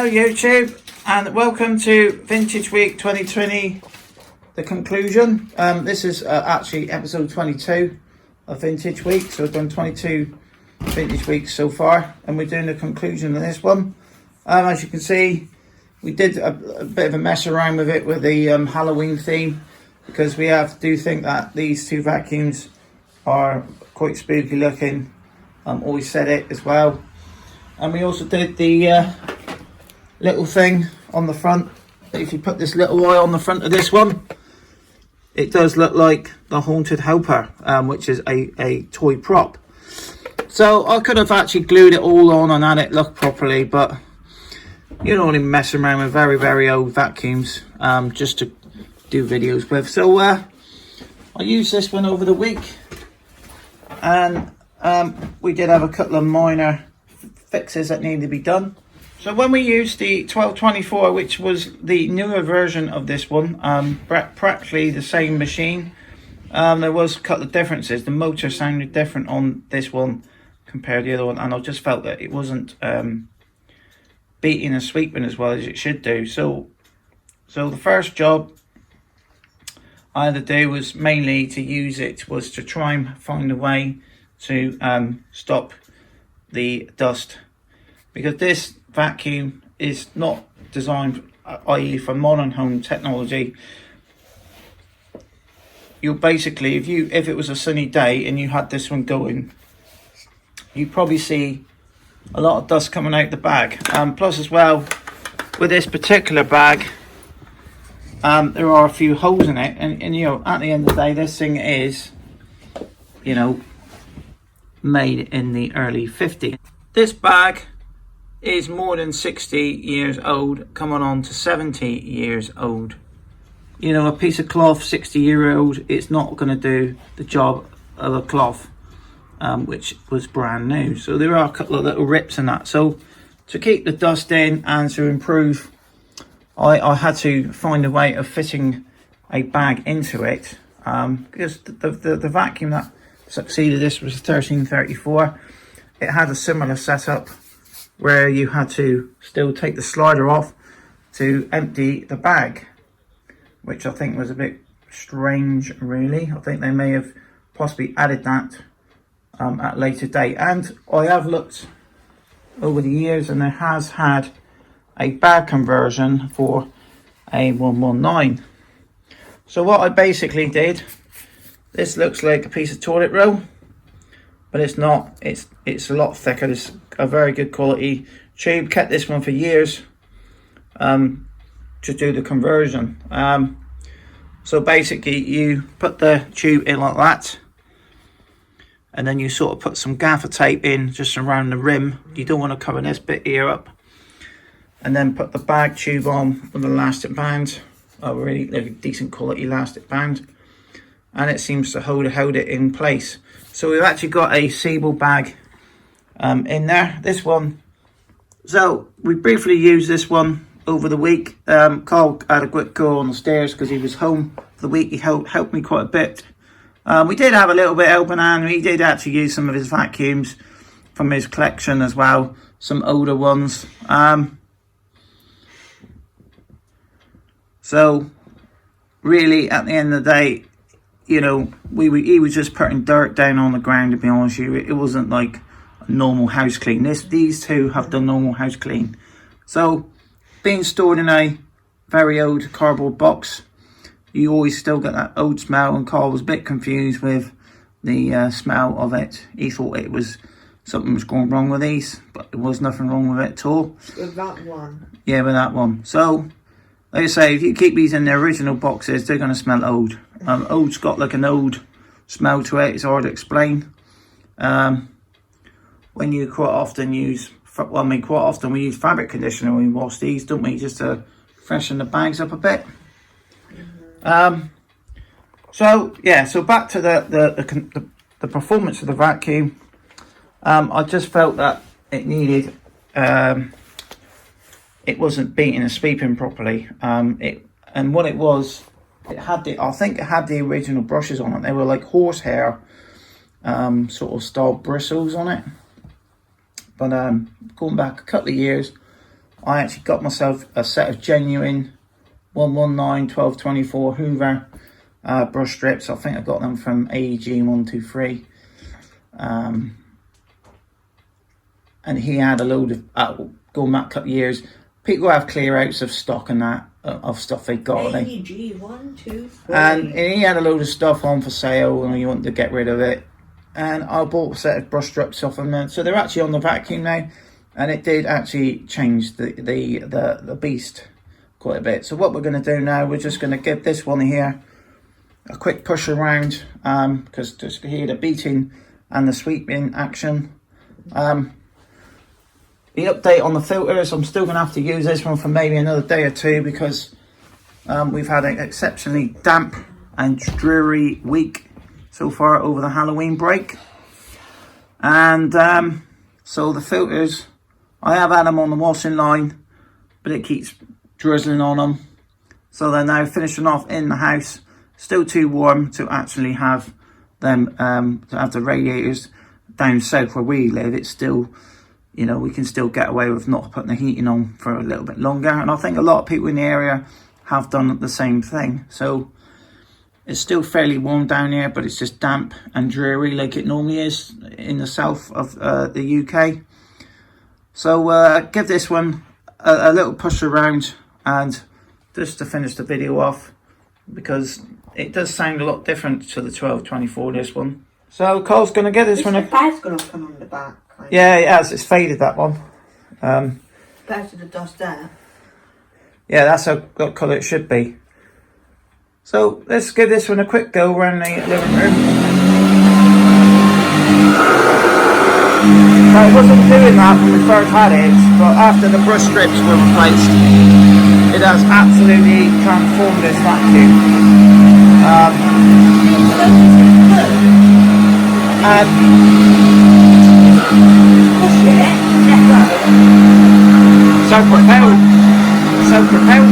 Hello YouTube, and welcome to Vintage Week 2020, the conclusion. This is actually episode 22 of Vintage Week, so we've done 22 Vintage Weeks so far, and we're doing the conclusion of this one. As you can see, we did a bit of a mess around with it with the Halloween theme, because we do think that these two vacuums are quite spooky looking. Always said it as well. And we also did the little thing on the front. If you put this little eye on the front of this one, it does look like the Haunted Helper, which is a toy prop. So I could have actually glued it all on and had it look properly, but you don't want to mess around with very old vacuums just to do videos with. So I used this one over the week, and we did have a couple of minor fixes that needed to be done. So when we used the 1224, which was the newer version of this one, practically the same machine, there was a couple of differences. The motor sounded different on this one compared to the other one, and I just felt that it wasn't beating and sweeping as well as it should do. So the first job I had to do was mainly to use it, was to try and find a way to stop the dust, because this vacuum is not designed, i.e. for modern home technology. You'll basically, if it was a sunny day and you had this one going, you'd probably see a lot of dust coming out the bag. Plus as well, with this particular bag, there are a few holes in it, and you know, at the end of the day, this thing is, you know, made in the early 50s. This bag is more than 60 years old, coming on to 70 years old. You know, a piece of cloth 60-year-old, it's not going to do the job of a cloth which was brand new. So there are a couple of little rips in that. So to keep the dust in and to improve, I had to find a way of fitting a bag into it, because the vacuum that succeeded this was 1334. It had a similar setup where you had to still take the slider off to empty the bag, which I think was a bit strange really. I think they may have possibly added that at a later date. And I have looked over the years, and there has had a bag conversion for a 119. So what I basically did, this looks like a piece of toilet roll, but it's not. It's a lot thicker. It's a very good quality tube. Kept this one for years to do the conversion. So basically you put the tube in like that, and then you sort of put some gaffer tape in just around the rim. You don't want to cover this bit here up. And then put the bag tube on with an elastic band, a really decent quality elastic band, and it seems to hold it in place. So we've actually got a Siebel bag in there, this one. So we briefly used this one over the week. Carl had a quick go on the stairs because he was home for the week. He helped me quite a bit. We did have a little bit open hand. He did actually use some of his vacuums from his collection as well, some older ones. So really, at the end of the day, you know, he was just putting dirt down on the ground, to be honest with you. It wasn't like a normal house clean. These two have done normal house clean. So being stored in a very old cardboard box, you always still get that old smell, and Carl was a bit confused with the smell of it. He thought it was something was going wrong with these, but there was nothing wrong with it at all. With that one? Yeah, with that one. So like I say, if you keep these in their original boxes, they're going to smell old. Old's got like an old smell to it. It's hard to explain. When you quite often use, quite often we use fabric conditioner when we wash these, don't we? Just to freshen the bags up a bit. So yeah, so back to the performance of the vacuum. I just felt that it needed. It wasn't beating and sweeping properly. And what it was, I think it had the original brushes on it. They were like horsehair sort of style bristles on it. But going back a couple of years, I actually got myself a set of genuine 119 1224 Hoover brush strips. I think I got them from AEG 123. And he had a load of, going back a couple of years, people have clear outs of stock and that, of stuff they got. AEG 123. And he had a load of stuff on for sale and he wanted to get rid of it. And I bought a set of brush strips off them. So they're actually on the vacuum now. And it did actually change the beast quite a bit. So what we're going to do now, we're just going to give this one here a quick push around, because just to hear the beating and the sweeping action. The update on the filters, I'm still going to have to use this one for maybe another day or two, because we've had an exceptionally damp and dreary week so far over the Halloween break. And so the filters, I have had them on the washing line, but it keeps drizzling on them. So they're now finishing off in the house. Still too warm to actually have them, to have the radiators down south where we live. It's still, you know, we can still get away with not putting the heating on for a little bit longer. And I think a lot of people in the area have done the same thing. So it's still fairly warm down here, but it's just damp and dreary like it normally is in the south of the UK. So give this one a little push around, and just to finish the video off, because it does sound a lot different to the 1224, this one. So Cole's going to get this one. The bag's going to come on the back. Yeah, it has. It's faded, that one. Better to the Dustette. Yeah, that's what colour it should be. So let's give this one a quick go around the living room. So it wasn't doing that when we first had it, but after the brush strips were replaced, it has absolutely transformed this vacuum. And so propelled,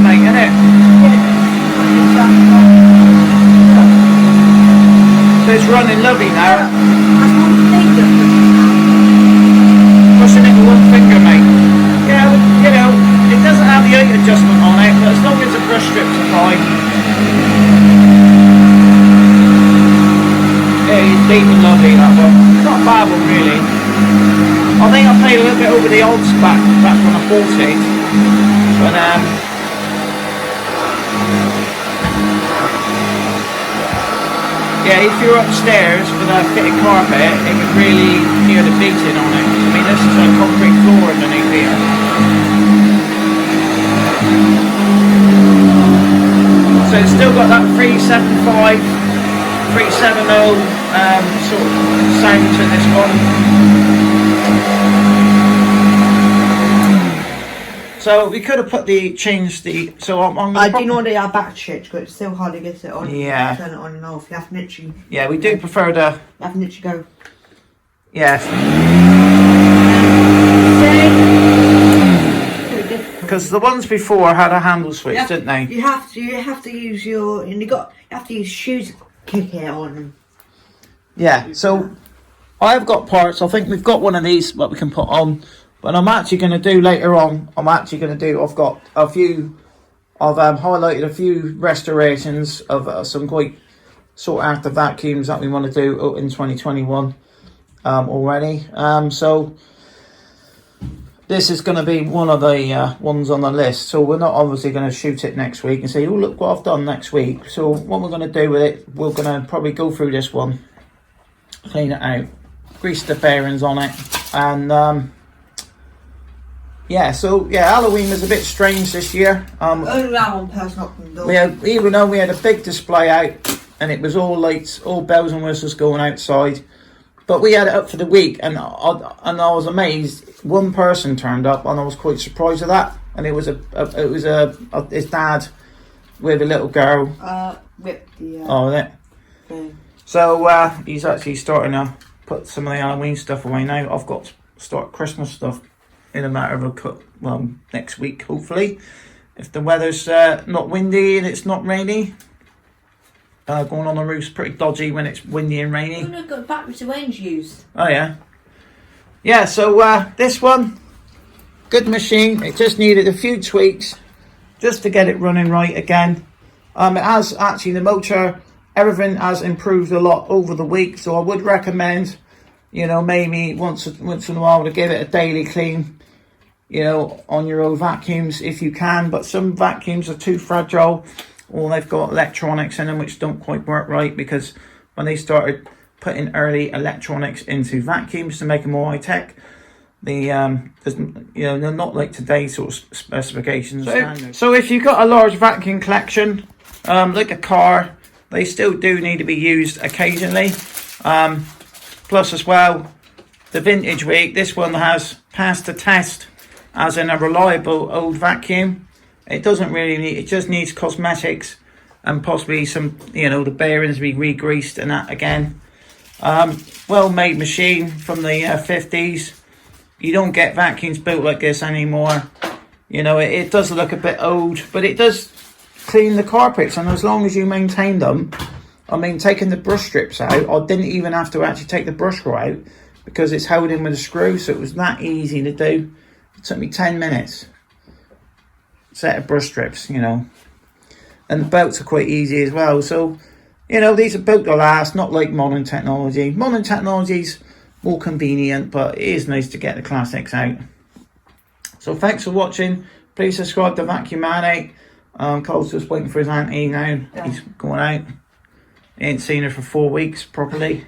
mate, isn't it? So it's running lovely now. Pushing it with one finger, mate. Yeah, you know, it doesn't have the height adjustment on it, but as long as the brush strips are fine. Yeah, it's deep and lovely, that one. It's not a bad one, really. I think I paid a little bit over the odds back when I bought it. But yeah, if you're upstairs with a fitted carpet, it would really hear the beating on it. I mean, this is a concrete floor underneath here. So it's still got that 375, 370 sort of sound to this one. So we could have changed the. So I do know they are back switch, but it's still hard to get it on. Yeah. Turn it on and off. You have to literally. Yeah, we do prefer the. You have to literally go. Yeah. Because the ones before had a handle switch, didn't they? You have to use your, and you have to use shoes to kick it on. Yeah. So I've got parts. I think we've got one of these what we can put on. But I'm actually going to do later on, I've got a few, I've highlighted a few restorations of some quite sought after vacuums that we want to do in 2021 already. So this is going to be one of the ones on the list. So we're not obviously going to shoot it next week and say, oh, look what I've done next week. So what we're going to do with it, we're going to probably go through this one, clean it out, grease the bearings on it, and yeah, so yeah, Halloween was a bit strange this year. Only that one person opened the door. Even though we had a big display out and it was all lights, all bells and whistles going outside, but we had it up for the week, and I was amazed. One person turned up, and I was quite surprised at that. And it was his dad with a little girl. Ripped the. Oh, was it? Thing. So he's actually starting to put some of the Halloween stuff away now. I've got to start Christmas stuff in a matter of next week, hopefully, if the weather's not windy and it's not rainy. Going on the roof's pretty dodgy when it's windy and rainy. Oh no, got batteries to range used. Oh yeah. Yeah, so this one, good machine. It just needed a few tweaks just to get it running right again. It has actually, the motor, everything has improved a lot over the week, so I would recommend, you know, maybe once in a while to give it a daily clean, you know, on your old vacuums if you can. But some vacuums are too fragile, or they've got electronics in them which don't quite work right, because when they started putting early electronics into vacuums to make them more high-tech, you know, they're not like today's sort of specifications. So if you've got a large vacuum collection, like a car, they still do need to be used occasionally. Plus as well, the vintage week, this one has passed the test as in a reliable old vacuum. It doesn't really need, it just needs cosmetics and possibly some, you know, the bearings be re-greased and that again. Well-made machine from the 50s. You don't get vacuums built like this anymore. You know, it does look a bit old, but it does clean the carpets, and as long as you maintain them. I mean, taking the brush strips out, I didn't even have to actually take the brush screw out because it's held in with a screw, so it was that easy to do. It took me 10 minutes. Set of brush strips, you know. And the belts are quite easy as well. So, you know, these are built to last, not like modern technology. Modern technology's more convenient, but it is nice to get the classics out. So thanks for watching. Please subscribe to Vacuum Man 8. Cole's just waiting for his auntie now. Yeah. He's going out. He ain't seen her for 4 weeks properly.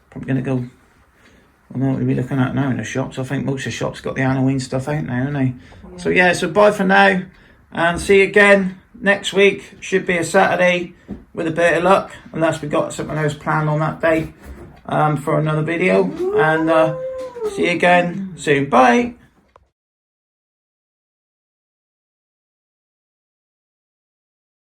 Probably going to go, I don't know what we'll be looking at now in the shops. I think most of the shops got the Halloween stuff out now, haven't they? Yeah. So yeah, so bye for now. And see you again next week. Should be a Saturday with a bit of luck. Unless we got something else planned on that day for another video. And see you again soon. Bye.